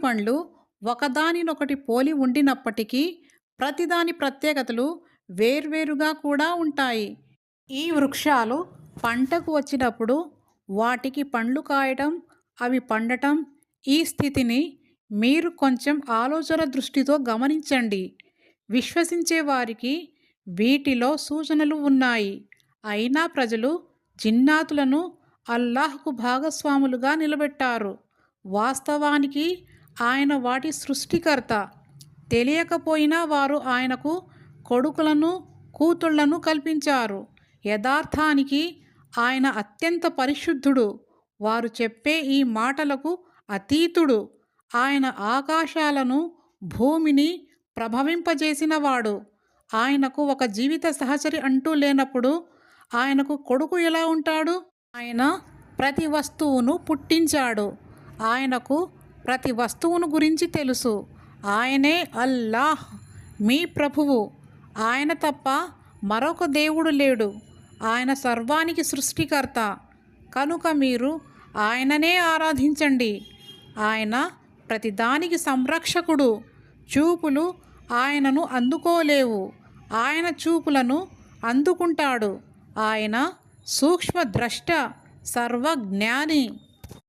పండ్లు ఒకదానినొకటి పోలి ఉండినప్పటికీ ప్రతిదాని ప్రత్యేకతలు వేర్వేరుగా కూడా ఉంటాయి. ఈ వృక్షాలు పంటకు వచ్చినప్పుడు వాటికి పండ్లు కాయటం, అవి పండటం, ఈ స్థితిని మీరు కొంచెం ఆలోచన దృష్టితో గమనించండి. విశ్వసించే వారికి వీటిలో సూచనలు ఉన్నాయి. అయినా ప్రజలు జిన్నాతులను అల్లాహ్కు భాగస్వాములుగా నిలబెట్టారు. వాస్తవానికి ఆయన వాటి సృష్టికర్త. తెలియకపోయినా వారు ఆయనకు కొడుకులను, కూతుళ్లను కల్పించారు. యథార్థానికి ఆయన అత్యంత పరిశుద్ధుడు. వారు చెప్పే ఈ మాటలకు అతీతుడు. ఆయన ఆకాశాలను, భూమిని ప్రభవింపజేసినవాడు. ఆయనకు ఒక జీవిత సహచరి అంటూ లేనప్పుడు ఆయనకు కొడుకు ఎలా ఉంటాడు? ఆయన ప్రతి వస్తువును పుట్టించాడు. ఆయనకు ప్రతి వస్తువును గురించి తెలుసు. ఆయనే అల్లాహ్, మీ ప్రభువు. ఆయన తప్ప మరొక దేవుడు లేడు. ఆయన సర్వానికి సృష్టికర్త. కనుక మీరు ఆయననే ఆరాధించండి. ఆయన ప్రతిదానికి సంరక్షకుడు. చూపులు ఆయనను అందుకోలేవు. ఆయన చూపులను అందుకుంటాడు. ఆయన సూక్ష్మద్రష్ట, సర్వజ్ఞాని.